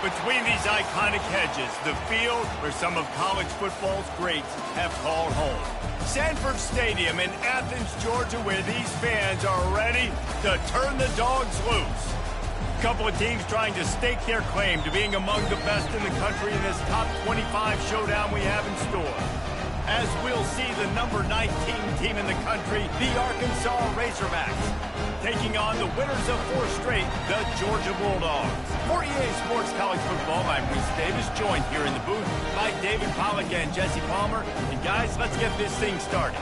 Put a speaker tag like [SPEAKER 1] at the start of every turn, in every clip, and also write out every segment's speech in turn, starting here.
[SPEAKER 1] Between these iconic hedges, the field where some of college football's greats have called home. Sanford Stadium in Athens, Georgia, where these fans are ready to turn the dogs loose. A couple of teams trying to stake their claim to being among the best in the country in this top 25 showdown we have in store. As we'll see the number 19 team in the country, the Arkansas Razorbacks, taking on the winners of 4 straight, the Georgia Bulldogs. For EA Sports College Football, I'm Reese Davis, joined here in the booth by David Pollack and Jesse Palmer. And guys, let's get this thing started.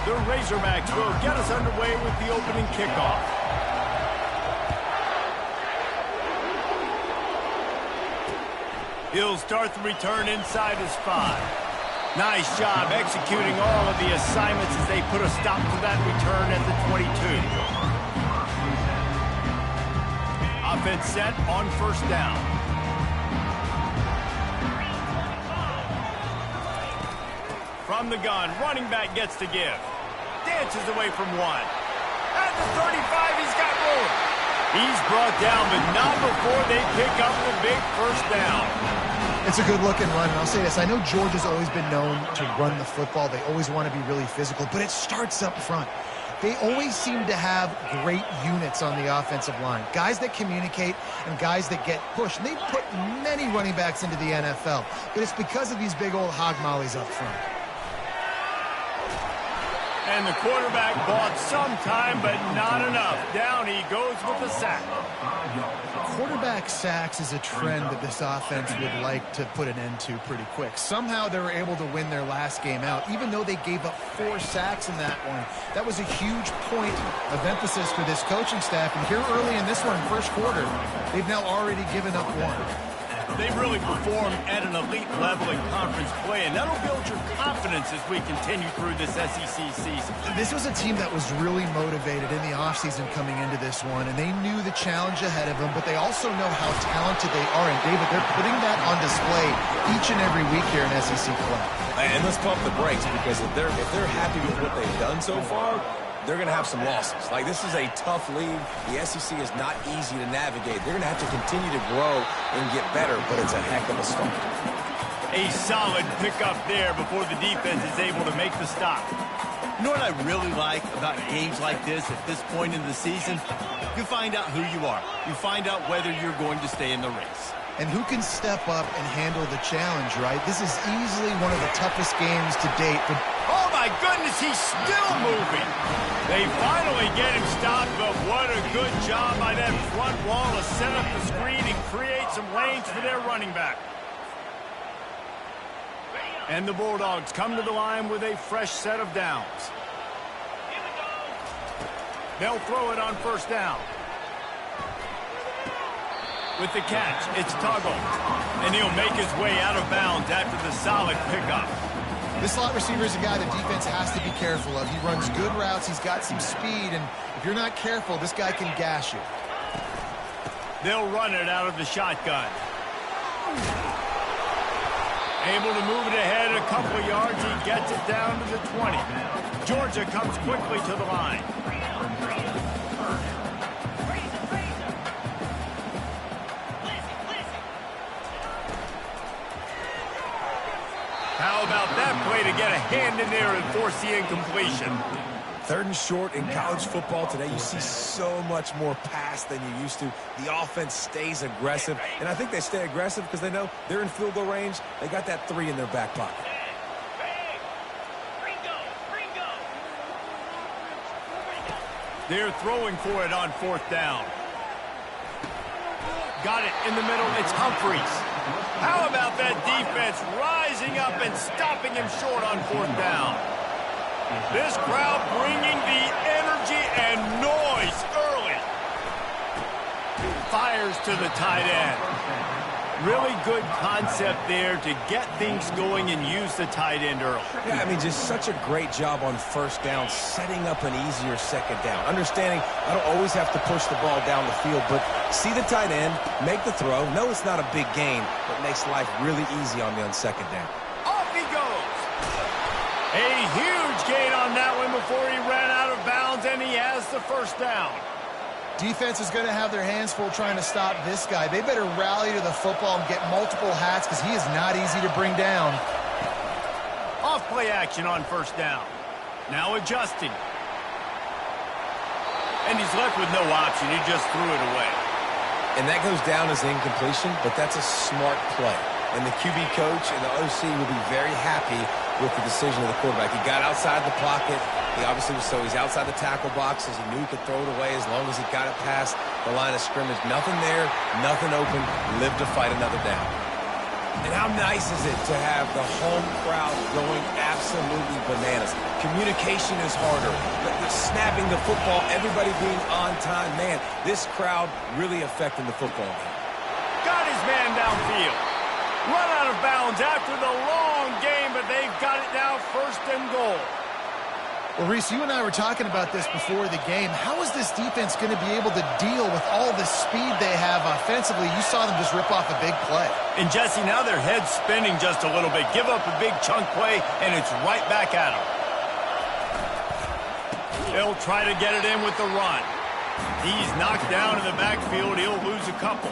[SPEAKER 1] The Razorbacks will get us underway with the opening kickoff. He'll start the return inside his 5. Nice job executing all of the assignments as they put a stop to that return at the 22. Offense set on first down. From the gun, running back gets to give. Dances away from 1. At the 35, he's got room. He's brought down, but not before they pick up the big first down.
[SPEAKER 2] It's a good-looking run, and I'll say this. I know Georgia's always been known to run the football. They always want to be really physical, but it starts up front. They always seem to have great units on the offensive line. Guys that communicate and guys that get pushed. And they've put many running backs into the NFL, but it's because of these big old hog mollies up front.
[SPEAKER 1] And the quarterback bought some time, but not enough. Down he goes with the sack.
[SPEAKER 2] Quarterback sacks is a trend that this offense would like to put an end to pretty quick. Somehow they were able to win their last game out, even though they gave up 4 sacks in that one. That was a huge point of emphasis for this coaching staff. And here early in this one, first quarter, they've now already given up 1.
[SPEAKER 1] They've really performed at an elite level in conference play, and that'll build your confidence as we continue through this SEC season.
[SPEAKER 2] This was a team that was really motivated in the offseason coming into this one, and they knew the challenge ahead of them, but they also know how talented they are. And, David, they're putting that on display each and every week here in SEC play.
[SPEAKER 3] And let's pump the brakes, because if they're happy with what they've done so far, they're going to have some losses. Like, this is a tough league. The SEC is not easy to navigate. They're going to have to continue to grow and get better, but it's a heck of a start.
[SPEAKER 1] A solid pickup there before the defense is able to make the stop. You know what I really like about games like this at this point in the season? You find out who you are. You find out whether you're going to stay in the race.
[SPEAKER 2] And who can step up and handle the challenge, right? This is easily one of the toughest games to date. But
[SPEAKER 1] oh, my goodness, he's still moving. They finally get him stopped, but what a good job by that front wall to set up the screen and create some lanes for their running back. And the Bulldogs come to the line with a fresh set of downs. They'll throw it on first down. With the catch, it's Tuggle. And he'll make his way out of bounds after the solid pickup.
[SPEAKER 2] This slot receiver is a guy the defense has to be careful of. He runs good routes, he's got some speed, and if you're not careful, this guy can gash you.
[SPEAKER 1] They'll run it out of the shotgun. Able to move it ahead a couple of yards, he gets it down to the 20. Georgia comes quickly to the line. How about that play to get a hand in there and force the incompletion?
[SPEAKER 3] 3rd and short in college football today. You see so much more pass than you used to. The offense stays aggressive, and I think they stay aggressive because they know they're in field goal range. They got that 3 in their back pocket.
[SPEAKER 1] They're throwing for it on 4th down. Got it in the middle. It's Humphreys. How about that defense rising up and stopping him short on 4th down? This crowd bringing the energy and noise early. Fires to the tight end. Really good concept there to get things going and use the tight end early.
[SPEAKER 3] Yeah, I mean, just such a great job on first down, setting up an easier second down. Understanding I don't always have to push the ball down the field, but see the tight end, make the throw. No, it's not a big gain, but makes life really easy on me on second down.
[SPEAKER 1] Off he goes. A huge gain on that one before he ran out of bounds, and he has the first down.
[SPEAKER 2] Defense is going to have their hands full trying to stop this guy. They better rally to the football and get multiple hats because he is not easy to bring down.
[SPEAKER 1] Off play action on first down. Now adjusting. And he's left with no option. He just threw it away.
[SPEAKER 3] And that goes down as incompletion, but that's a smart play. And the QB coach and the OC will be very happy with the decision of the quarterback. He got outside the pocket. He obviously was he's outside the tackle boxes. He knew he could throw it away as long as he got it past the line of scrimmage. Nothing there, nothing open. Live to fight another down. And how nice is it to have the home crowd going absolutely bananas? Communication is harder. The snapping the football, everybody being on time. Man, this crowd really affecting the football game.
[SPEAKER 1] Got his man downfield. Run out of bounds after the long game, but they've got it now first and goal.
[SPEAKER 2] Well, Reese, you and I were talking about this before the game. How is this defense going to be able to deal with all the speed they have offensively? You saw them just rip off a big play.
[SPEAKER 1] And, Jesse, now their head's spinning just a little bit. Give up a big chunk play, and it's right back at them. They'll try to get it in with the run. He's knocked down in the backfield. He'll lose a couple.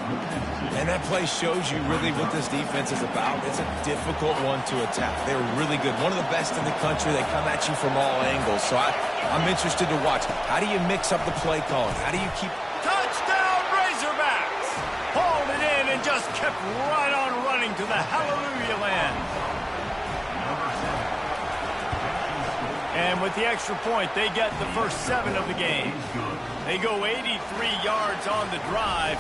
[SPEAKER 3] And that play shows you really what this defense is about. It's a difficult one to attack. They're really good. One of the best in the country. They come at you from all angles. So I'm interested to watch. How do you mix up the play calling? How do you keep...
[SPEAKER 1] Touchdown, Razorbacks! Hauled it in and just kept right on running to the hallelujah land. And with the extra point, they get the first 7 of the game. They go 83 yards on the drive,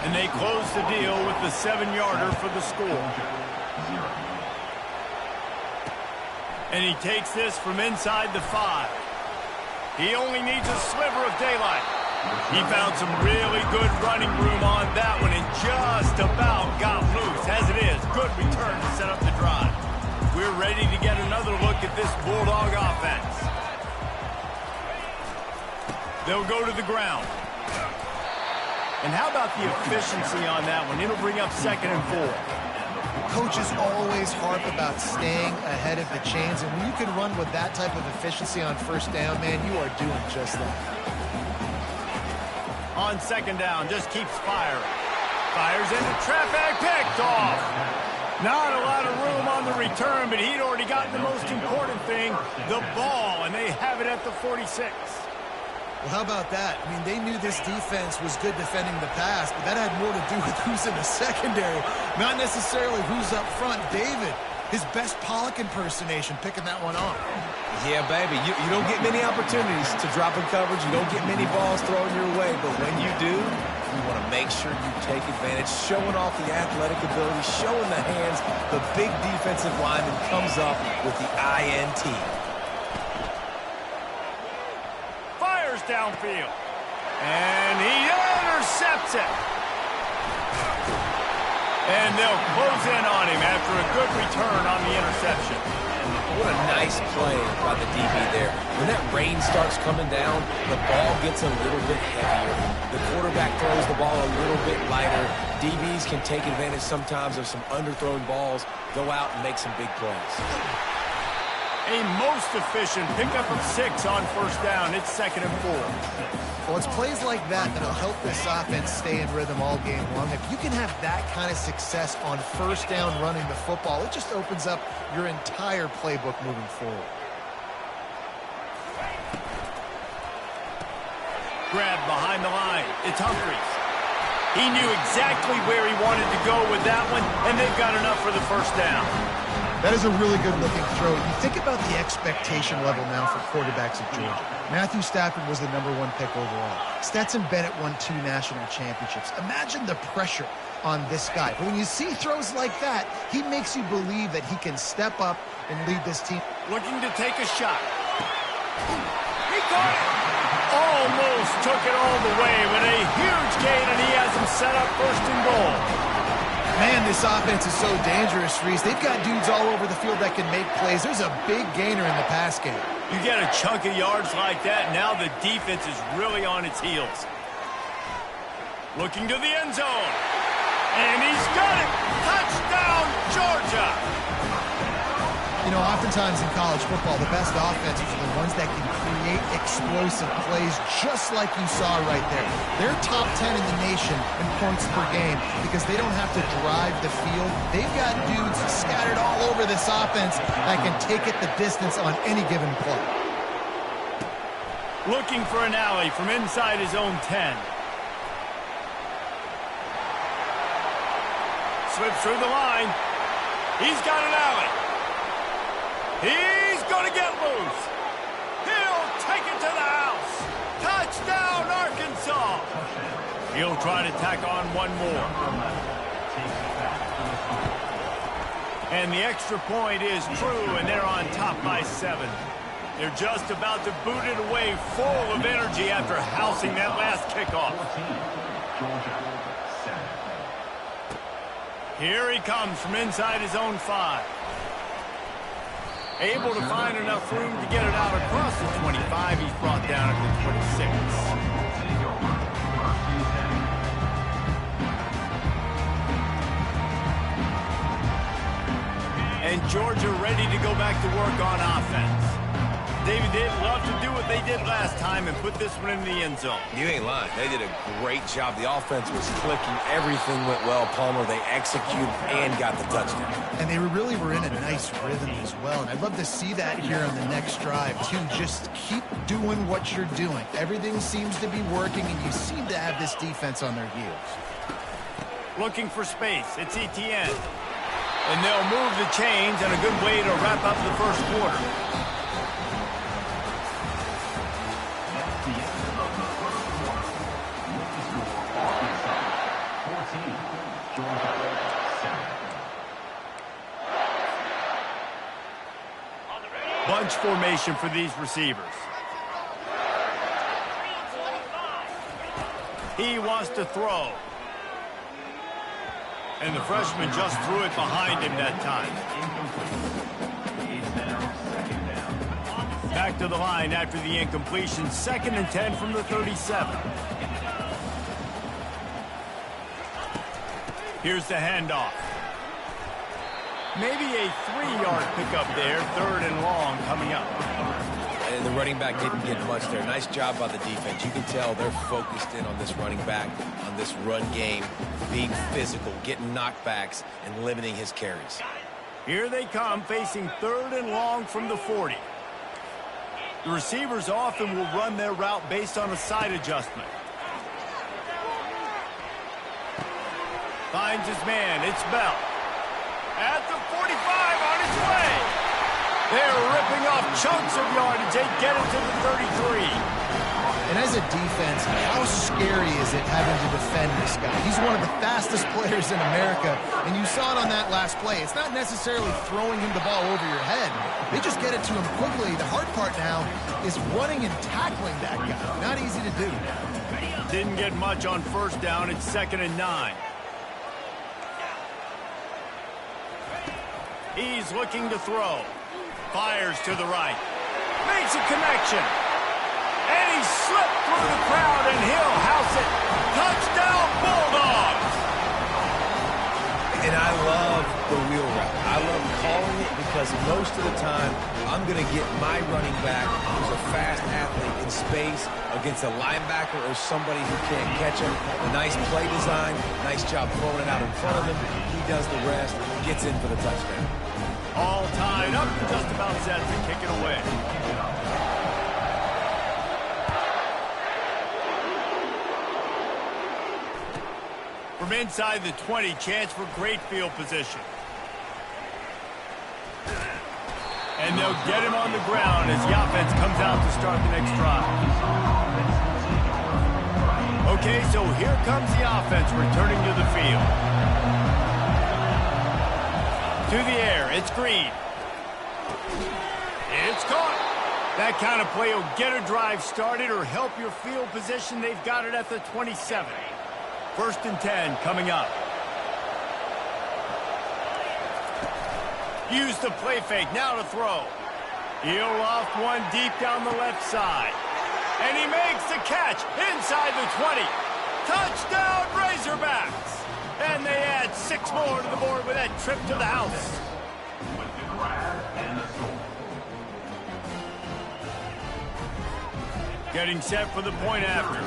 [SPEAKER 1] and they close the deal with the 7-yarder for the score. And he takes this from inside the 5. He only needs a sliver of daylight. He found some really good running room on that one and just about got loose. As it is, good return to set up the drive. We're ready to get another look at this Bulldog offense. They'll go to the ground. And how about the efficiency on that one? It'll bring up 2nd and 4.
[SPEAKER 2] Coaches always harp about staying ahead of the chains, and when you can run with that type of efficiency on first down, man, you are doing just that.
[SPEAKER 1] On 2nd down, just keeps firing. Fires into traffic, picked off. Not a lot of room on the return, but he'd already gotten the most important thing, the ball, and they have it at the 46.
[SPEAKER 2] Well, how about that? I mean, they knew this defense was good defending the pass, but that had more to do with who's in the secondary, not necessarily who's up front. David, his best Pollock impersonation, picking that one off.
[SPEAKER 3] Yeah, baby, you don't get many opportunities to drop in coverage. You don't get many balls thrown your way, but when you do, you want to make sure you take advantage, showing off the athletic ability, showing the hands. The big defensive lineman comes up with the INT.
[SPEAKER 1] Fires downfield. And he intercepts it. And they'll close in on him after a good return on the interception.
[SPEAKER 3] What a nice play by the DB there. When that rain starts coming down, the ball gets a little bit heavier. The quarterback throws the ball a little bit lighter. DBs can take advantage sometimes of some underthrown balls, go out and make some big plays.
[SPEAKER 1] A most efficient pickup of 6 on first down. It's 2nd and 4.
[SPEAKER 2] Well, it's plays like that that'll help this offense stay in rhythm all game long. If you can have that kind of success on first down running the football, it just opens up your entire playbook moving forward.
[SPEAKER 1] Grabbed behind the line. It's Humphries. He knew exactly where he wanted to go with that one, and they've got enough for the first down.
[SPEAKER 2] That is a really good-looking throw. You think about the expectation level now for quarterbacks at Georgia. Matthew Stafford was the #1 pick overall. Stetson Bennett won 2 national championships. Imagine the pressure on this guy. But when you see throws like that, he makes you believe that he can step up and lead this team.
[SPEAKER 1] Looking to take a shot. He caught it. Almost took it all the way with a huge gain, and he has him set up 1st and goal.
[SPEAKER 2] This offense is so dangerous, Reese. They've got dudes all over the field that can make plays. There's a big gainer in the pass game.
[SPEAKER 1] You get a chunk of yards like that, now the defense is really on its heels. Looking to the end zone. And he's got it! Touchdown, Georgia!
[SPEAKER 2] You know, oftentimes in college football, the best offenses are the ones that can create explosive plays just like you saw right there. They're top 10 in the nation in points per game because they don't have to drive the field. They've got dudes scattered all over this offense that can take it the distance on any given play.
[SPEAKER 1] Looking for an alley from inside his own 10. Slips through the line. He's got an alley. He's going to get loose. He'll take it to the house. Touchdown, Arkansas. He'll try to tack on one more. And the extra point is true, and they're on top by 7. They're just about to boot it away full of energy after housing that last kickoff. Here he comes from inside his own 5. Able to find enough room to get it out across the 25. He's brought down at the 26. And Georgia ready to go back to work on offense. David, they'd love to do what they did last time and put this one in the end zone.
[SPEAKER 3] You ain't lying. They did a great job. The offense was clicking. Everything went well, Palmer. They executed and got the touchdown.
[SPEAKER 2] And they really were in a nice rhythm as well. And I'd love to see that here on the next drive, too. Just keep doing what you're doing. Everything seems to be working, and you seem to have this defense on their heels.
[SPEAKER 1] Looking for space. It's ETN. And they'll move the chains, and a good way to wrap up the first quarter. Bunch formation for these receivers. He wants to throw. And the freshman just threw it behind him that time. Back to the line after the incompletion. 2nd and 10 from the 37. Here's the handoff. Maybe a 3-yard pickup there. 3rd and long coming up.
[SPEAKER 3] And the running back didn't get much there. Nice job by the defense. You can tell they're focused in on this running back, on this run game, being physical, getting knockbacks, and limiting his carries.
[SPEAKER 1] Here they come, facing 3rd and long from the 40. The receivers often will run their route based on a side adjustment. Finds his man. It's Bell. At the 45, on his way. They're ripping off chunks of yardage. They get it to the 33.
[SPEAKER 2] And as a defense, how scary is it having to defend this guy? He's one of the fastest players in America, and you saw it on that last play. It's not necessarily throwing him the ball over your head. They just get it to him quickly. The hard part now is running and tackling that guy. Not easy to do.
[SPEAKER 1] Didn't get much on 1st down. It's 2nd and 9. He's looking to throw. Fires to the right. Makes a connection. And he slipped through the crowd, and he'll house it. Touchdown, Bulldogs!
[SPEAKER 3] And I love the wheel route. I love calling it because most of the time, I'm going to get my running back, who's a fast athlete, in space against a linebacker or somebody who can't catch him. A nice play design, nice job throwing it out in front of him. He does the rest, gets in for the touchdown.
[SPEAKER 1] All tied up, just about set to kick it away. From inside the 20, chance for great field position. And they'll get him on the ground as the offense comes out to start the next drive. Okay, so here comes the offense returning to the field. To the air, it's Green. It's caught. That kind of play will get a drive started or help your field position. They've got it at the 27. 1st and 10 coming up. Use the play fake. Now to throw. He'll loft one deep down the left side. And he makes the catch inside the 20. Touchdown, Razorbacks! And they add 6 more to the board with that trip to the house. Getting set for the point after.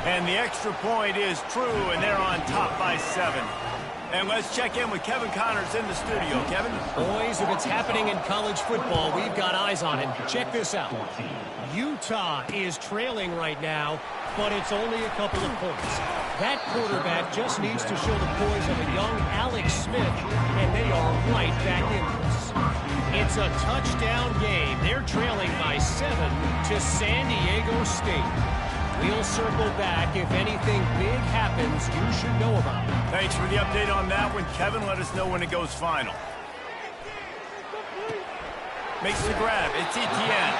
[SPEAKER 1] And the extra point is true, and they're on top by 7. And let's check in with Kevin Connors in the studio. Kevin?
[SPEAKER 4] Boys, if it's happening in college football, we've got eyes on it. Check this out. Utah is trailing right now, but it's only a couple of points. That quarterback just needs to show the poise of a young Alex Smith, and they are right back in this. It's a touchdown game. They're trailing by 7 to San Diego State. We'll circle back. If anything big happens, you should know about it.
[SPEAKER 1] Thanks for the update on that one, Kevin. Let us know when it goes final. Makes the grab. It's Etienne.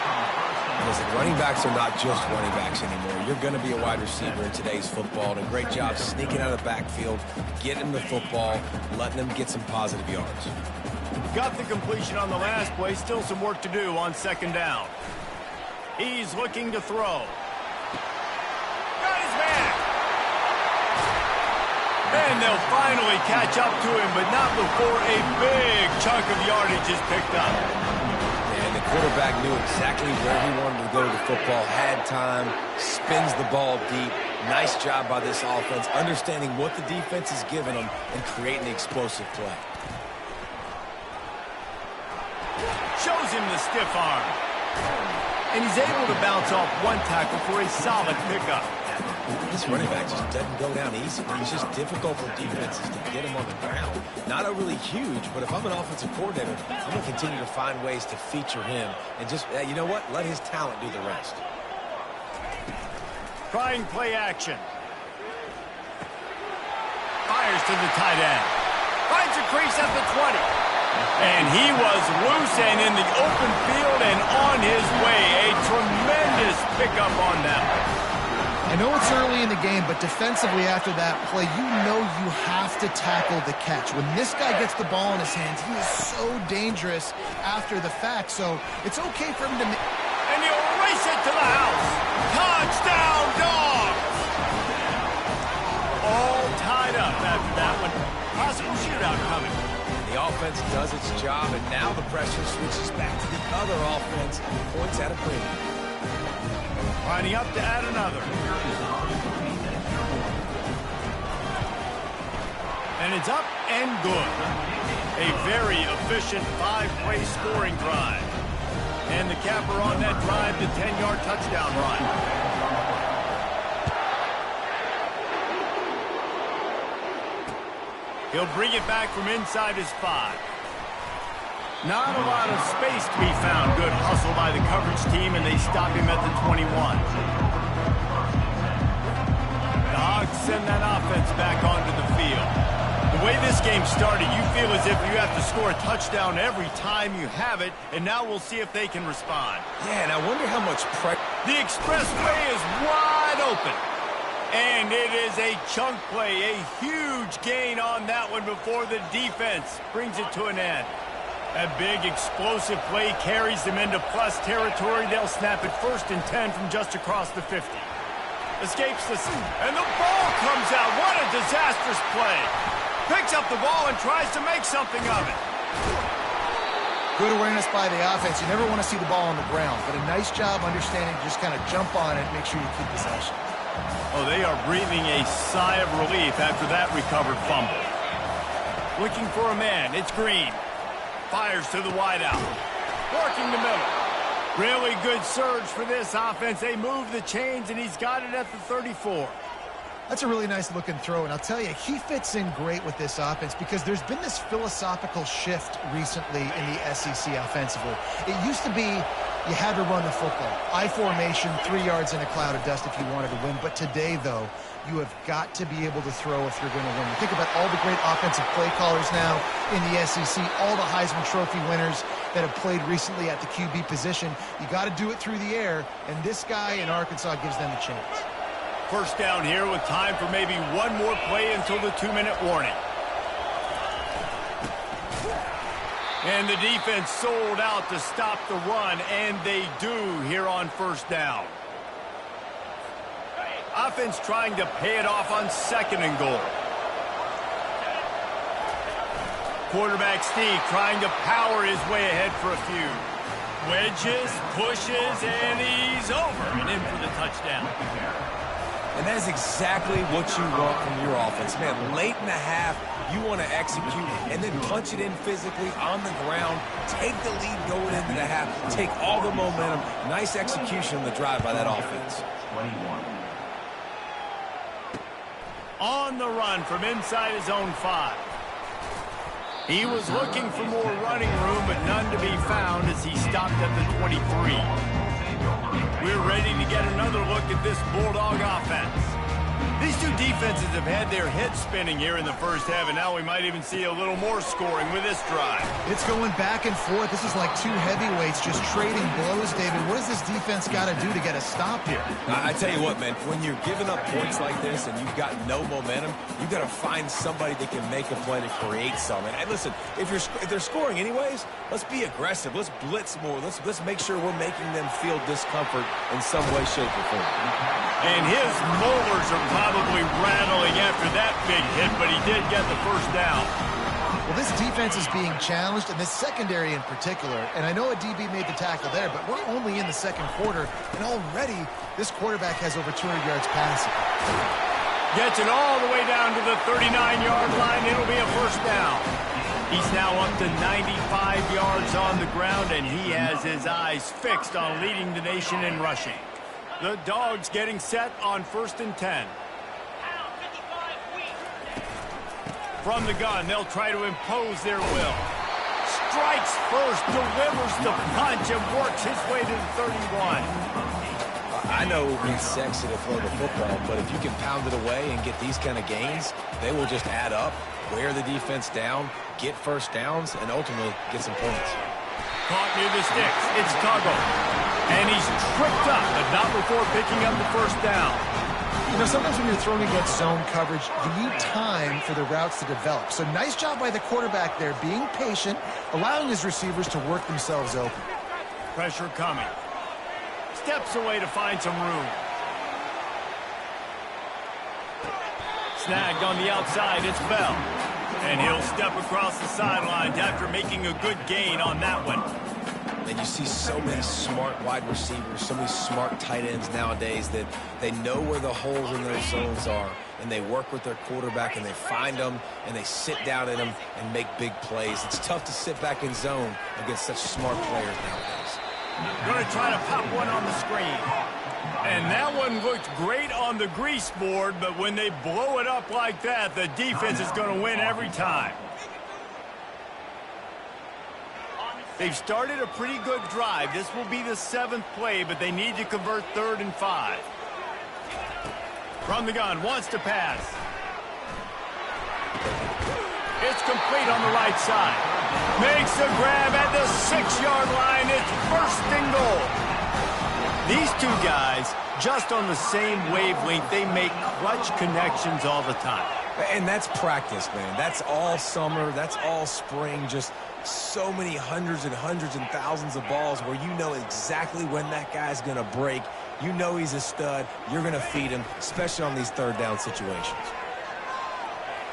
[SPEAKER 3] Listen, running backs are not just running backs anymore. You're going to be a wide receiver in today's football. And a great job sneaking out of the backfield, getting the football, letting them get some positive yards.
[SPEAKER 1] Got the completion on the last play. Still some work to do on 2nd down. He's looking to throw. Got his man. And they'll finally catch up to him, but not before a big chunk of yardage is picked up.
[SPEAKER 3] And the quarterback knew exactly where he wanted to go to the football, had time, spins the ball deep. Nice job by this offense, understanding what the defense is giving them and creating the explosive play.
[SPEAKER 1] Shows him the stiff arm. And he's able to bounce off one tackle for a solid pickup.
[SPEAKER 3] This running back just doesn't go down easy. He's just difficult for defenses to get him on the ground. Not overly huge, but if I'm an offensive coordinator, I'm going to continue to find ways to feature him. And just, you know what? Let his talent do the rest.
[SPEAKER 1] Trying play action. Fires to the tight end. Finds a crease at the 20. And he was loose and in the open field and on his way. A tremendous pickup on that one.
[SPEAKER 2] I know it's early in the game, but defensively after that play, you know you have to tackle the catch. When this guy gets the ball in his hands, he is so dangerous after the fact. So it's okay for him to...
[SPEAKER 1] And he'll race it to the house. Touchdown, Dogs! All tied up after that one. Possible shootout coming.
[SPEAKER 3] The offense does its job, and now the pressure switches back to the other offense. Points at a premium.
[SPEAKER 1] Lining up to add another. And it's up and good. A very efficient 5-play scoring drive. And the capper on that drive, the 10-yard touchdown run. He'll bring it back from inside his 5. Not a lot of space to be found. Good hustle by the coverage team, and they stop him at the 21. The Hogs send that offense back onto the field. The way this game started, you feel as if you have to score a touchdown every time you have it, and now we'll see if they can respond.
[SPEAKER 3] Yeah, and I wonder how much pressure...
[SPEAKER 1] The expressway is wide open. And it is a chunk play, a huge gain on that one before the defense brings it to an end. A big explosive play carries them into plus territory. They'll snap it 1st and 10 from just across the 50. Escapes the... And the ball comes out. What a disastrous play. Picks up the ball and tries to make something of it.
[SPEAKER 2] Good awareness by the offense. You never want to see the ball on the ground, but a nice job understanding to just kind of jump on it and make sure you keep possession.
[SPEAKER 1] Oh, they are breathing a sigh of relief after that recovered fumble. Looking for a man. It's Green. Fires to the wideout. Working the middle. Really good surge for this offense. They move the chains, and he's got it at the 34.
[SPEAKER 2] That's a really nice looking throw, and I'll tell you, he fits in great with this offense because there's been this philosophical shift recently in the SEC offensively. It used to be you had to run the football. I formation, 3 yards in a cloud of dust if you wanted to win. But today, though, you have got to be able to throw if you're going to win. You think about all the great offensive play callers now in the SEC, all the Heisman Trophy winners that have played recently at the QB position. You got to do it through the air, and this guy in Arkansas gives them a chance.
[SPEAKER 1] 1st down here with time for maybe one more play until the 2-minute warning. And the defense sold out to stop the run, and they do here on first down. Offense trying to pay it off on 2nd and goal. Quarterback Steve trying to power his way ahead for a few. Wedges, pushes, and he's over and in for the touchdown.
[SPEAKER 3] And that is exactly what you want from your offense. Man, late in the half, you want to execute and then punch it in physically on the ground. Take the lead going into the half. Take all the momentum. Nice execution on the drive by that offense.
[SPEAKER 1] On the run from inside his own 5. He was looking for more running room, but none to be found as he stopped at the 23. We're ready to get another look at this Bulldog offense. These two defenses have had their heads spinning here in the first half, and now we might even see a little more scoring with this drive.
[SPEAKER 2] It's going back and forth. This is like two heavyweights just trading blows, David. What does this defense got to do to get a stop here?
[SPEAKER 3] I tell you what, man, when you're giving up points like this and you've got no momentum, you've got to find somebody that can make a play to create something. And listen, if they're scoring anyways, let's be aggressive. Let's blitz more. Let's make sure we're making them feel discomfort in some way, shape, or form.
[SPEAKER 1] And his molars are probably rattling after that big hit, but he did get the first down.
[SPEAKER 2] Well, this defense is being challenged, and this secondary in particular. And I know a DB made the tackle there, but we're only in the second quarter, and already this quarterback has over 200 yards passing.
[SPEAKER 1] Gets it all the way down to the 39-yard line. It'll be a first down. He's now up to 95 yards on the ground, and he has his eyes fixed on leading the nation in rushing. The Dogs getting set on 1st and 10. From the gun, they'll try to impose their will. Strikes first, delivers the punch, and works his way to the 31.
[SPEAKER 3] I know it would be sexy to throw the football, but if you can pound it away and get these kind of gains, they will just add up, wear the defense down, get first downs, and ultimately get some points.
[SPEAKER 1] Caught near the sticks. It's Tuggle. And he's tripped up, but not before picking up the first down.
[SPEAKER 2] You know, sometimes when you're throwing against zone coverage, you need time for the routes to develop. So nice job by the quarterback there, being patient, allowing his receivers to work themselves open.
[SPEAKER 1] Pressure coming. Steps away to find some room. Snagged on the outside, it's Bell. And he'll step across the sidelines after making a good gain on that one.
[SPEAKER 3] And you see so many smart wide receivers, so many smart tight ends nowadays that they know where the holes in those zones are, and they work with their quarterback, and they find them, and they sit down in them and make big plays. It's tough to sit back in zone against such smart players nowadays.
[SPEAKER 1] Going to try to pop one on the screen. And that one looked great on the grease board, but when they blow it up like that, the defense is going to win every time. They've started a pretty good drive. This will be the 7th play, but they need to convert 3rd and 5. From the gun, wants to pass. It's complete on the right side. Makes the grab at the 6-yard line. It's 1st and goal. These two guys, just on the same wavelength, they make clutch connections all the time.
[SPEAKER 3] And that's practice, man. That's all summer. That's all spring. Just so many hundreds and thousands of balls where you know exactly when that guy's going to break. You know he's a stud. You're going to feed him, especially on these 3rd down situations.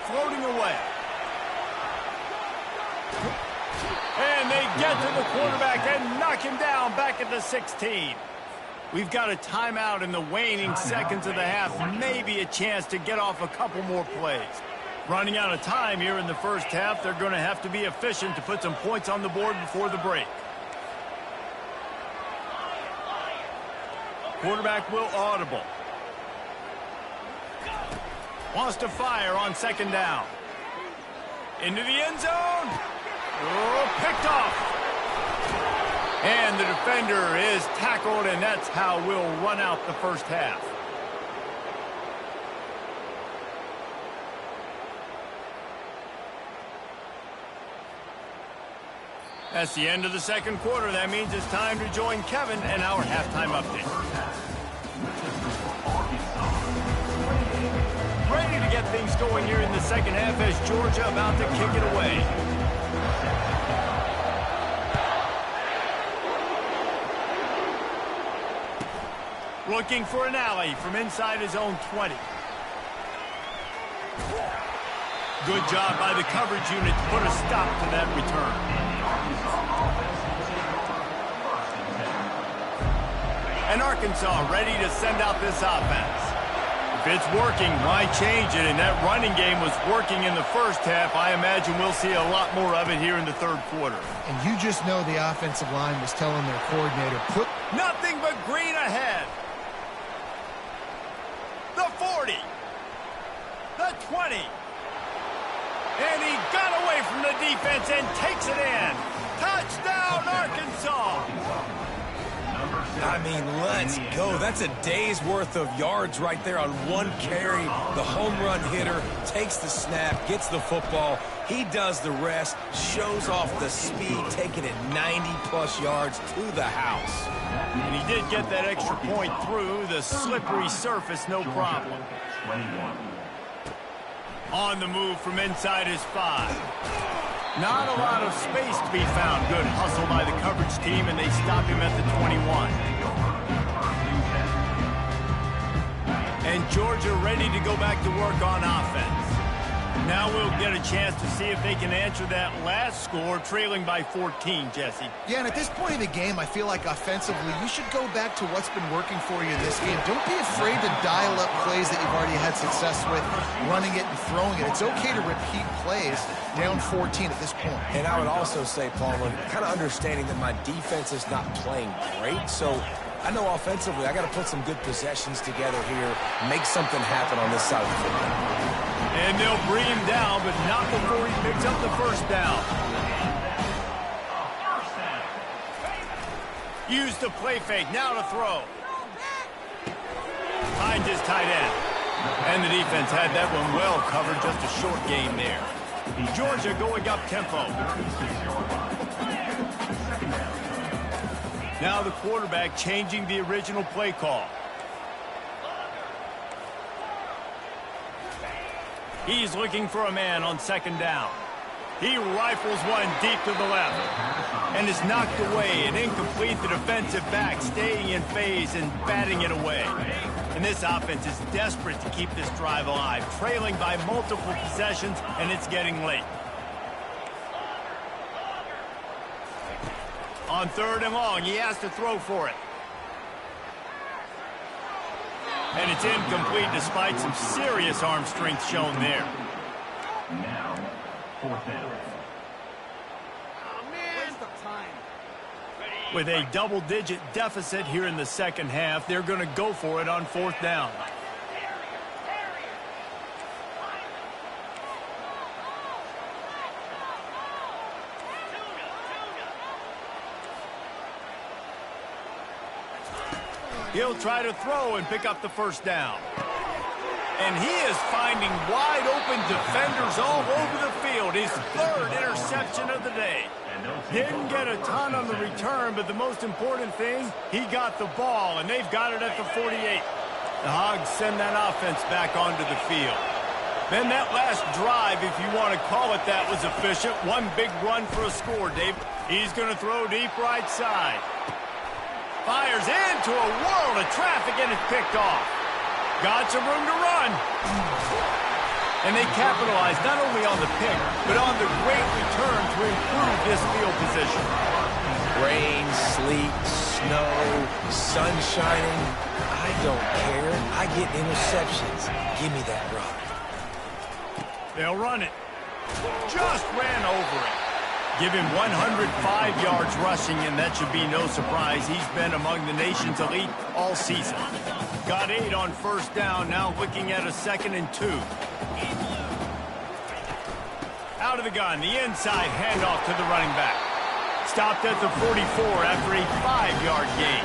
[SPEAKER 1] Floating away. And they get to the quarterback and knock him down back at the 16. We've got a timeout in the waning seconds of the half. Maybe a chance to get off a couple more plays. Running out of time here in the first half. They're going to have to be efficient to put some points on the board before the break. Quarterback will audible. Wants to fire on 2nd down. Into the end zone. Oh, picked off. And the defender is tackled, and that's how we'll run out the first half. That's the end of the second quarter. That means it's time to join Kevin and our halftime update. Ready to get things going here in the second half as Georgia about to kick it away. looking for an alley from inside his own 20. Good job by the coverage unit to put a stop to that return. And Arkansas ready to send out this offense. If it's working, why change it? And that running game was working in the first half. I imagine we'll see a lot more of it here in the third quarter.
[SPEAKER 2] And you just know the offensive line was telling their coordinator, put
[SPEAKER 1] nothing but green ahead. The 40. The 20. And he got away from the defense and takes it in. Touchdown, Arkansas.
[SPEAKER 3] I mean, let's go. That's a day's worth of yards right there on one carry. The home run hitter takes the snap, gets the football. He does the rest, shows off the speed, taking it 90-plus yards to the house.
[SPEAKER 1] And he did get that extra point through the slippery surface, no problem. On the move from inside his 5. Not a lot of space to be found. Good hustle by the coverage team, and they stop him at the 21. And Georgia ready to go back to work on offense. Now we'll get a chance to see if they can answer that last score, trailing by 14, Jesse.
[SPEAKER 2] Yeah, and at this point of the game, I feel like offensively, you should go back to what's been working for you in this game. Don't be afraid to dial up plays that you've already had success with, running it and throwing it. It's okay to repeat plays down 14 at this point.
[SPEAKER 3] And I would also say, Paul, kind of understanding that my defense is not playing great, so I know offensively I got to put some good possessions together here, make something happen on this side of the football.
[SPEAKER 1] And they'll bring him down, but not before he picks up the first down. Use the play fake, now to throw. Finds his tight end. And the defense had that one well covered, just a short gain there. Georgia going up tempo. Now the quarterback changing the original play call. He's looking for a man on second down. He rifles one deep to the left. And is knocked away and incomplete. The defensive back staying in phase and batting it away. And this offense is desperate to keep this drive alive. Trailing by multiple possessions, and it's getting late. On third and long, he has to throw for it. And it's incomplete despite some serious arm strength shown there.
[SPEAKER 5] Now, fourth down.
[SPEAKER 1] With a double-digit deficit here in the second half, they're going to go for it on fourth down. He'll try to throw and pick up the first down. And he is finding wide-open defenders all over the field. His third interception of the day. Didn't get a ton on the return, but the most important thing, he got the ball, and they've got it at the 48. The Hogs send that offense back onto the field. Then that last drive, if you want to call it that, was efficient. One big run for a score, Dave. He's going to throw deep right side. Fires into a world of traffic, and it's picked off. Got some room to run. And they capitalize not only on the pick, but on the great return to improve this field position.
[SPEAKER 3] Rain, sleet, snow, sun shining. I don't care. I get interceptions. Give me that rock.
[SPEAKER 1] They'll run it. Just ran over it. Give him 105 yards rushing, and that should be no surprise. He's been among the nation's elite all season. Got 8 on first down, now looking at a 2nd and 2. Out of the gun, the inside handoff to the running back. Stopped at the 44 after a 5-yard gain.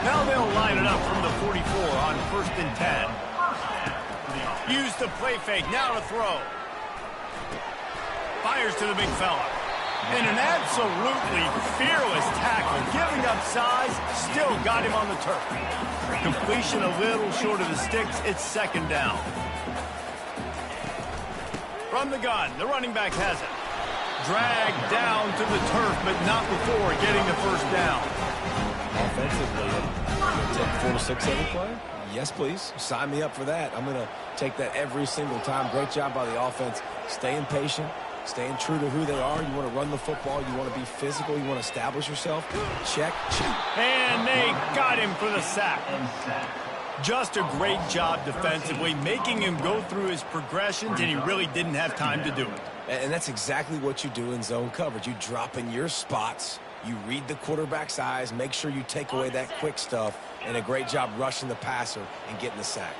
[SPEAKER 1] Now they'll line it up from the 44 on 1st and 10. Use the play fake, now to throw. Fires to the big fella. And an absolutely fearless tackle, giving up size, still got him on the turf. Completion a little short of the sticks, it's 2nd down. From the gun, the running back has it. Dragged down to the turf, but not before getting the first down.
[SPEAKER 3] Offensively, Take 4 to 6 every play? Yes, please. Sign me up for that. I'm going to take that every single time. Great job by the offense. Staying patient, staying true to who they are. You want to run the football. You want to be physical. You want to establish yourself. Check, check.
[SPEAKER 1] And they got him for the sack. Just a great job defensively, making him go through his progressions, and he really didn't have time to do it.
[SPEAKER 3] And that's exactly what you do in zone coverage. You drop in your spots. You read the quarterback's eyes, make sure you take away that quick stuff, and a great job rushing the passer and getting the sack.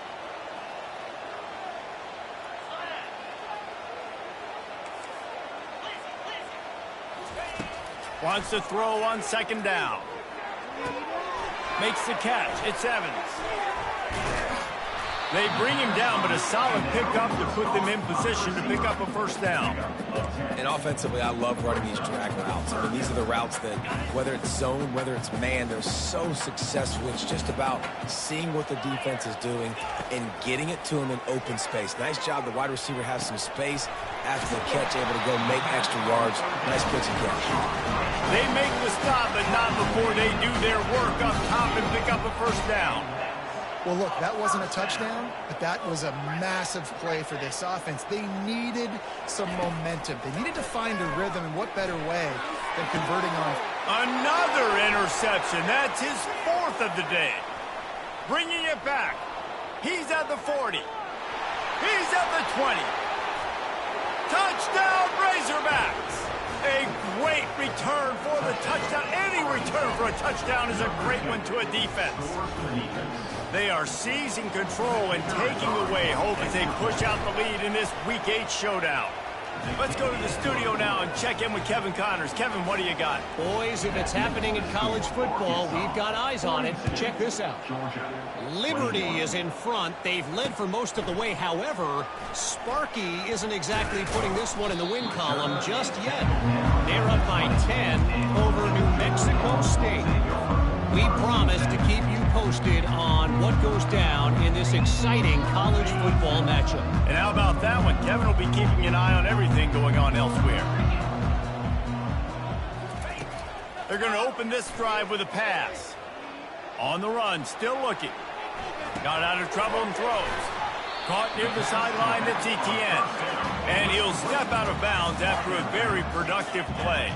[SPEAKER 1] Wants to throw on second down. Makes the catch. It's Evans. They bring him down, but a solid pickup to put them in position to pick up a first down.
[SPEAKER 3] And offensively, I love running these drag routes. I mean, these are the routes that, whether it's zone, whether it's man, they're so successful. It's just about seeing what the defense is doing and getting it to them in open space. Nice job. The wide receiver has some space after the catch, able to go make extra yards. Nice pitch and catch.
[SPEAKER 1] They make the stop, but not before they do their work up top and pick up a first down.
[SPEAKER 2] Well, look, that wasn't a touchdown, but that was a massive play for this offense. They needed some momentum. They needed to find a rhythm, and what better way than converting on.
[SPEAKER 1] Another interception. That's his 4th of the day. Bringing it back. He's at the 40. He's at the 20. Touchdown, Razorbacks. A great return for the touchdown. Any return for a touchdown is a great one to a defense. They are seizing control and taking away hope as they push out the lead in this Week 8 showdown. Let's go to the studio now and check in with Kevin Connors. Kevin, what do you got?
[SPEAKER 4] Boys, if it's happening in college football, we've got eyes on it. Check this out. Liberty is in front. They've led for most of the way. However, Sparky isn't exactly putting this one in the win column just yet. They're up by 10 over New Mexico State. We promise to keep you posted on what goes down in this exciting college football matchup.
[SPEAKER 1] And how about that one? Kevin will be keeping an eye on everything going on elsewhere. They're going to open this drive with a pass. On the run, still looking. Got out of trouble and throws. Caught near the sideline, that's Etienne. And he'll step out of bounds after a very productive play.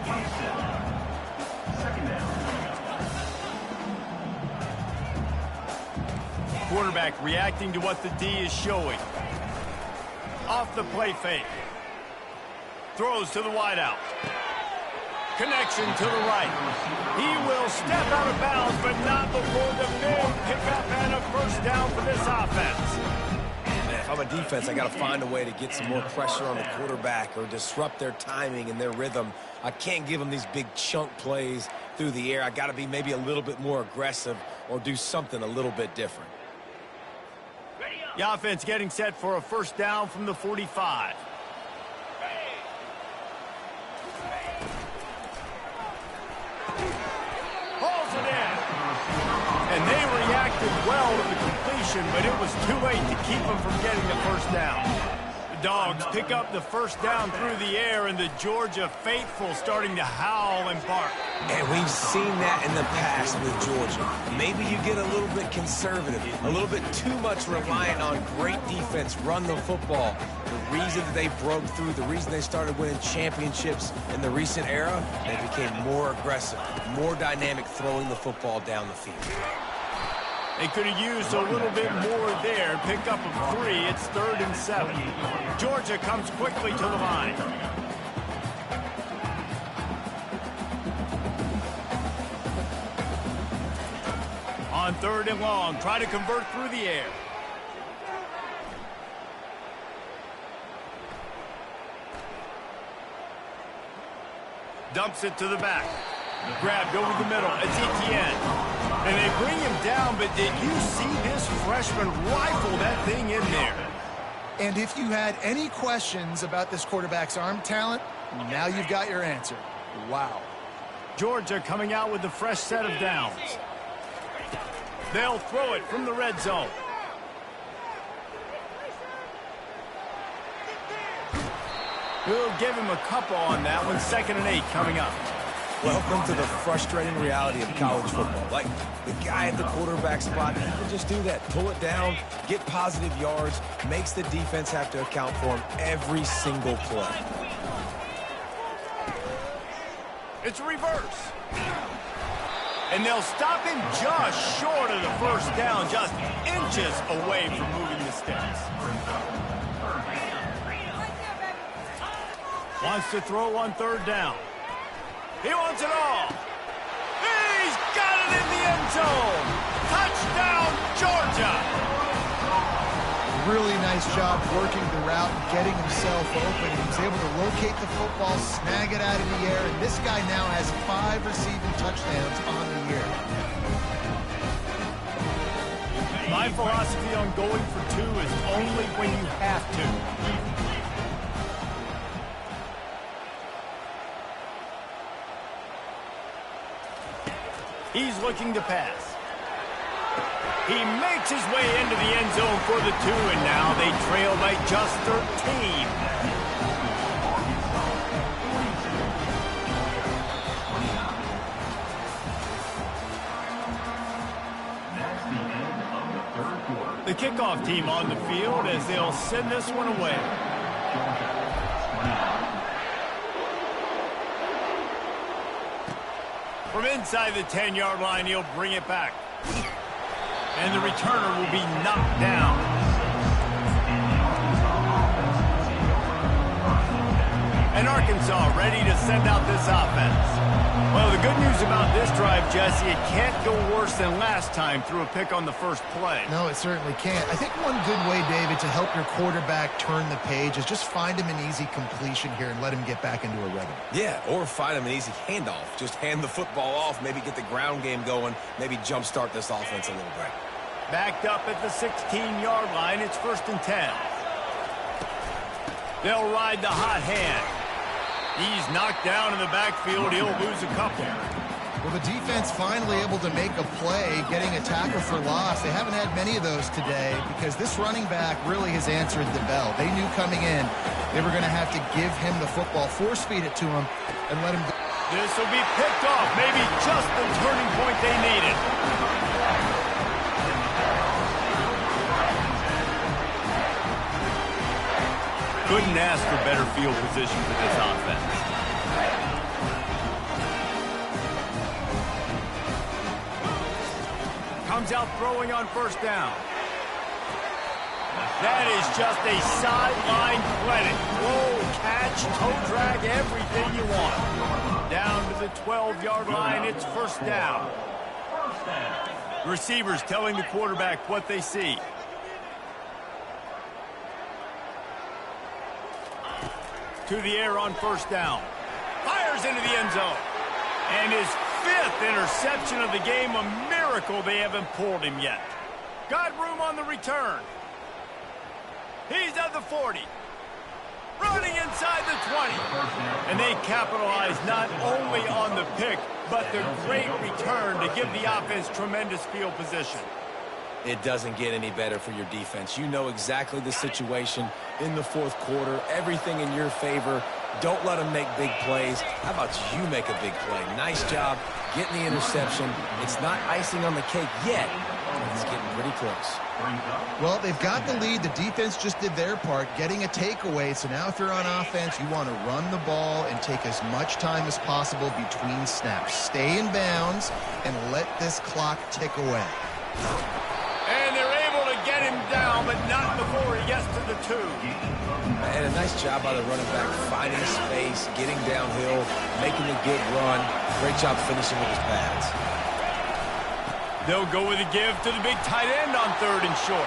[SPEAKER 1] Quarterback reacting to what the D is showing. Off the play fake. Throws to the wideout. Connection to the right. He will step out of bounds, but not before the big pickup and a first down for this offense.
[SPEAKER 3] Man, if I'm a defense, I got to find a way to get some more pressure on the quarterback or disrupt their timing and their rhythm. I can't give them these big chunk plays through the air. I got to be maybe a little bit more aggressive or do something a little bit different.
[SPEAKER 1] The offense getting set for a first down from the 45. Hauls it in. And they reacted well to the completion, but it was too late to keep them from getting the first down. The Dogs pick up the first down through the air, and the Georgia faithful starting to howl and bark.
[SPEAKER 3] And we've seen that in the past with Georgia. Maybe you get a little bit conservative, a little bit too much reliant on great defense, run the football. The reason that they broke through, the reason they started winning championships in the recent era, they became more aggressive, more dynamic throwing the football down the field.
[SPEAKER 1] They could have used a little bit more there. Pick up a 3. It's 3rd and 7. Georgia comes quickly to the line. On 3rd and long, try to convert through the air. Dumps it to the back. Grabbed over the middle. It's Etienne. And they bring him down, but did you see this freshman rifle that thing in there?
[SPEAKER 2] And if you had any questions about this quarterback's arm talent, now you've got your answer. Wow.
[SPEAKER 1] Georgia coming out with a fresh set of downs. They'll throw it from the red zone. We'll give him a couple on that one. 2nd and 8 coming up.
[SPEAKER 3] Welcome to the frustrating reality of college football. Like, the guy at the quarterback spot, he can just do that. Pull it down, get positive yards, makes the defense have to account for him every single play.
[SPEAKER 1] It's reverse. And they'll stop him just short of the first down, just inches away from moving the sticks. Wants to throw on third down. He wants it all. He's got it in the end zone. Touchdown, Georgia.
[SPEAKER 2] Really nice job working the route and getting himself open. He was able to locate the football, snag it out of the air, and this guy now has 5 receiving touchdowns on the year.
[SPEAKER 1] My philosophy on going for 2 is only when you have to. He's looking to pass. He makes his way into the end zone for the 2, and now they trail by just 13. The kickoff team on the field as they'll send this one away. From inside the 10-yard line, he'll bring it back. And the returner will be knocked down. And Arkansas ready to send out this offense. Well, the good news about this drive, Jesse, it can't go worse than last time through a pick on the first play.
[SPEAKER 2] No, it certainly can't. I think one good way, David, to help your quarterback turn the page is just find him an easy completion here and let him get back into a rhythm.
[SPEAKER 3] Yeah, or find him an easy handoff. Just hand the football off, maybe get the ground game going, maybe jumpstart this offense a little bit.
[SPEAKER 1] Backed up at the 16-yard line, it's 1st and 10. They'll ride the hot hand. He's knocked down in the backfield. He'll lose a couple.
[SPEAKER 2] Well, the defense finally able to make a play, getting a tackle for loss. They haven't had many of those today because this running back really has answered the bell. They knew coming in they were going to have to give him the football, force feed it to him, and let him go.
[SPEAKER 1] This will be picked off. Maybe just the turning point they needed. Couldn't ask for better field position for this offense. Comes out throwing on 1st down. That is just a sideline clinic. Throw, catch, toe drag, everything you want. Down to the 12-yard line, it's 1st down. Receivers telling the quarterback what they see. To the air on 1st down. Fires into the end zone. And his 5th interception of the game, a miracle they haven't pulled him yet. Got room on the return. He's at the 40. Running inside the 20. And they capitalize not only on the pick, but the great return to give the offense tremendous field position.
[SPEAKER 3] It doesn't get any better for your defense. You know exactly the situation in the 4th quarter. Everything in your favor. Don't let them make big plays. How about you make a big play? Nice job getting the interception. It's not icing on the cake yet, but it's getting pretty close.
[SPEAKER 2] Well, they've got the lead. The defense just did their part, getting a takeaway. So now if you're on offense, you want to run the ball and take as much time as possible between snaps. Stay in bounds and let this clock tick away.
[SPEAKER 1] And they're able to get him down, but not before he gets to the 2.
[SPEAKER 3] And a nice job by the running back, finding space, getting downhill, making a good run. Great job finishing with his pads.
[SPEAKER 1] They'll go with a give to the big tight end on 3rd and short.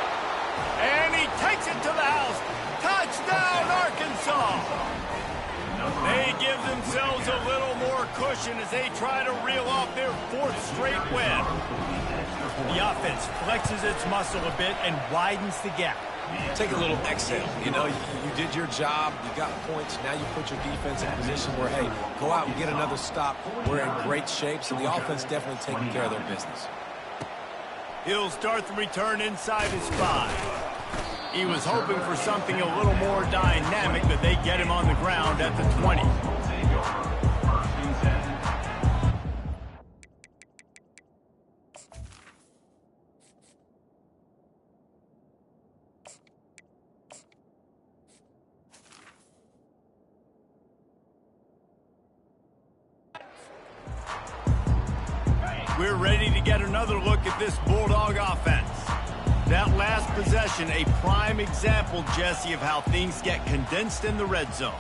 [SPEAKER 1] And he takes it to the house. Touchdown, Arkansas! They give themselves a little more cushion as they try to reel off their 4th straight win. The offense flexes its muscle a bit and widens the gap.
[SPEAKER 3] Take a little exhale. You know, you did your job. You got points. Now you put your defense in a position where, hey, go out and get another stop. We're in great shape, so the offense definitely taking care of their business.
[SPEAKER 1] He'll start the return inside his 5. He was hoping for something a little more dynamic, but they get him on the ground at the 20. We're ready to get another look at this Bulldog offense. That last possession, a prime example, Jesse, of how things get condensed in the red zone.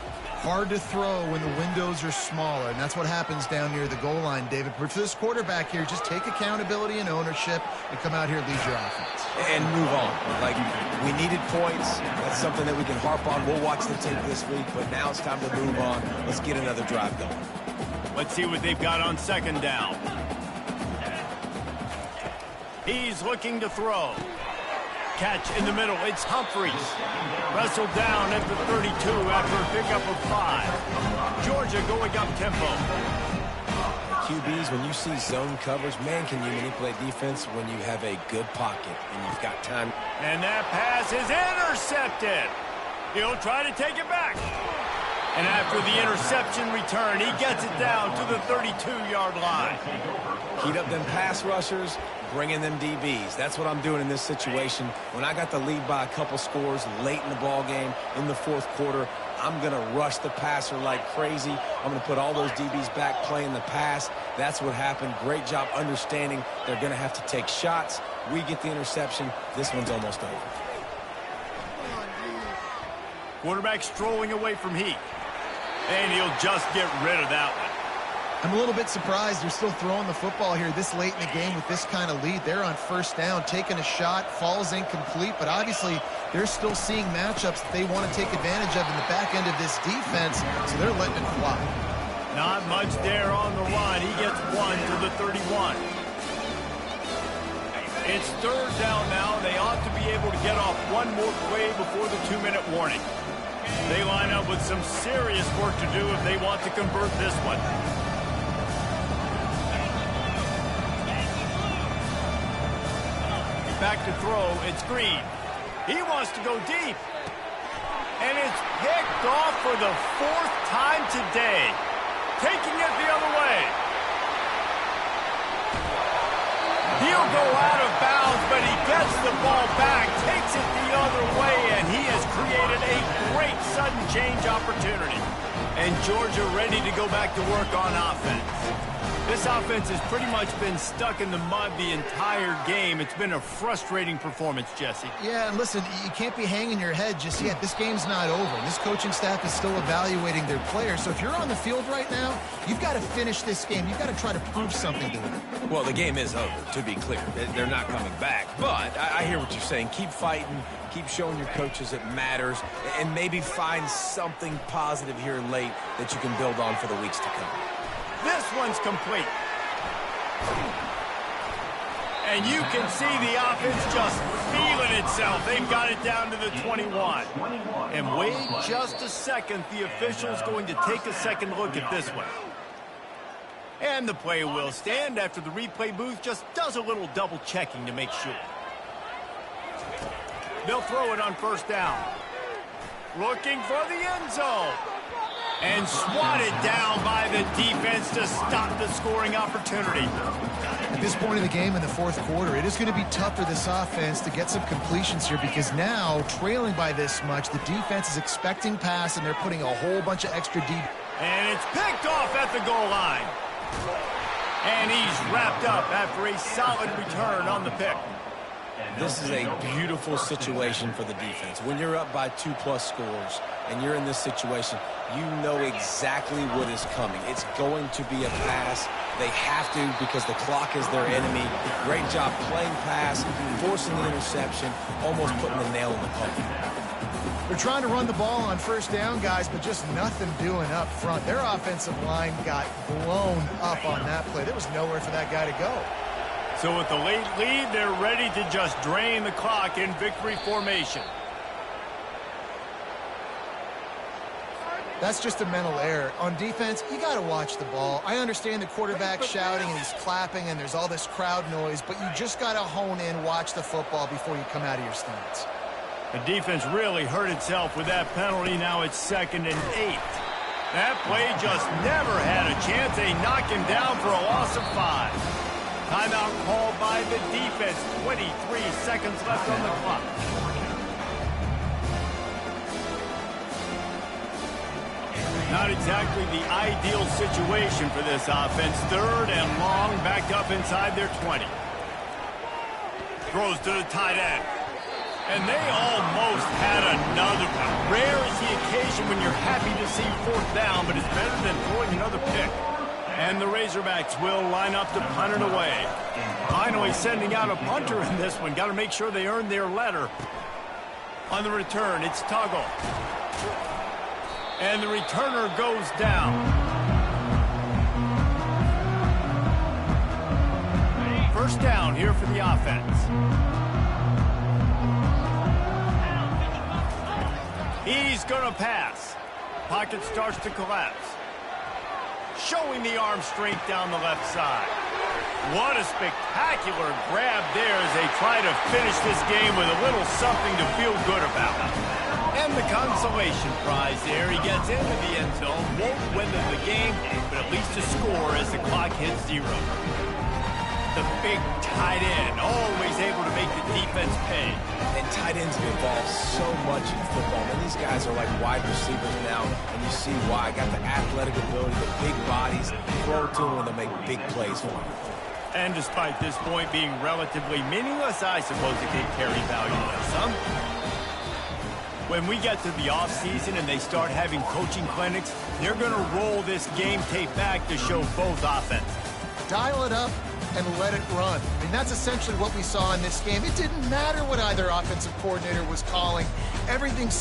[SPEAKER 2] Hard to throw when the windows are smaller, and that's what happens down near the goal line, David. But for this quarterback here, just take accountability and ownership and come out here and lead your offense.
[SPEAKER 3] And move on. Like, we needed points. That's something that we can harp on. We'll watch the tape this week, but now it's time to move on. Let's get another drive going.
[SPEAKER 1] Let's see what they've got on second down. He's looking to throw. Catch in the middle. It's Humphries. Wrestled down at the 32 after a pickup of 5. Georgia going up tempo.
[SPEAKER 3] QBs, when you see zone coverage, man, can you manipulate defense when you have a good pocket and you've got time.
[SPEAKER 1] And that pass is intercepted. He'll try to take it back. And after the interception return, he gets it down to the 32-yard line.
[SPEAKER 3] Heat up them pass rushers, bring in them DBs. That's what I'm doing in this situation. When I got the lead by a couple scores late in the ball game, in the fourth quarter, I'm going to rush the passer like crazy. I'm going to put all those DBs back playing the pass. That's what happened. Great job understanding they're going to have to take shots. We get the interception. This one's almost over.
[SPEAKER 1] Quarterback strolling away from Heat. And he'll just get rid of that one.
[SPEAKER 2] I'm a little bit surprised they're still throwing the football here this late in the game with this kind of lead. They're on first down, taking a shot, falls incomplete, but obviously they're still seeing matchups that they want to take advantage of in the back end of this defense, so they're letting it fly.
[SPEAKER 1] Not much there on the run. He gets one to the 31. It's third down now. They ought to be able to get off one more play before the 2-minute warning. They line up with some serious work to do if they want to convert this one. Back to throw, it's Green. He wants to go deep. And it's picked off for the 4th time today. Taking it the other way. He'll go out of bounds, but he gets the ball back, takes it the other way, and he has created a great sudden change opportunity. And Georgia ready to go back to work on offense. This offense has pretty much been stuck in the mud the entire game. It's been a frustrating performance, Jesse.
[SPEAKER 2] Yeah, and listen, you can't be hanging your head just yet. This game's not over. This coaching staff is still evaluating their players. So if you're on the field right now, you've got to finish this game. You've got to try to prove something to them.
[SPEAKER 3] Well, the game is over, to be clear. They're not coming back. But I hear what you're saying. Keep fighting. Keep showing your coaches it matters. And maybe find something positive here late that you can build on for the weeks to come.
[SPEAKER 1] This one's complete. And you can see the offense just feeling itself. They've got it down to the 21. And wait just a second. The official's going to take a second look at this one. And the play will stand after the replay booth just does a little double checking to make sure. They'll throw it on first down. Looking for the end zone. And swatted down by the defense to stop the scoring opportunity.
[SPEAKER 2] At this point in the game in the fourth quarter, it is going to be tough for this offense to get some completions here because now, trailing by this much, the defense is expecting pass and they're putting a whole bunch of extra deep.
[SPEAKER 1] And it's picked off at the goal line. And he's wrapped up after a solid return on the pick.
[SPEAKER 3] This is a beautiful situation for the defense. When you're up by 2+ scores and you're in this situation, you know exactly what is coming. It's going to be a pass. They have to because the clock is their enemy. Great job playing pass, forcing the interception, almost putting the nail in the coffin.
[SPEAKER 2] They're trying to run the ball on first down, guys, but just nothing doing up front. Their offensive line got blown up on that play. There was nowhere for that guy to go.
[SPEAKER 1] So with the late lead, they're ready to just drain the clock in victory formation.
[SPEAKER 2] That's just a mental error. On defense, you got to watch the ball. I understand the quarterback shouting and he's clapping and there's all this crowd noise, but you just got to hone in, watch the football before you come out of your stance.
[SPEAKER 1] The defense really hurt itself with that penalty. Now it's 2nd and 8. That play just never had a chance. They knock him down for a loss of 5. Timeout called by the defense. 23 seconds left on the clock. Not exactly the ideal situation for this offense. 3rd and long, backed up inside their 20. Throws to the tight end. And they almost had another one. Rare is the occasion when you're happy to see 4th down, but it's better than throwing another pick. And the Razorbacks will line up to punt it away. Finally sending out a punter in this one. Got to make sure they earn their letter. On the return, it's Tuggle. And the returner goes down. First down here for the offense. He's going to pass. Pocket starts to collapse. Showing the arm strength down the left side. What a spectacular grab there as they try to finish this game with a little something to feel good about. And the consolation prize there. He gets into the end zone, won't win the game, but at least a score as the clock hits 0. The big tight end, always able to make the defense pay.
[SPEAKER 3] And tight ends have evolved so much in football. And these guys are like wide receivers now, and you see why. Got the athletic ability, the big bodies, throw to them, and they'll make big plays for them.
[SPEAKER 1] And despite this point being relatively meaningless, I suppose it can carry value for some. When we get to the offseason and they start having coaching clinics, they're going to roll this game tape back to show both offenses.
[SPEAKER 2] Dial it up and let it run. I mean, that's essentially what we saw in this game. It didn't matter what either offensive coordinator was calling. Everything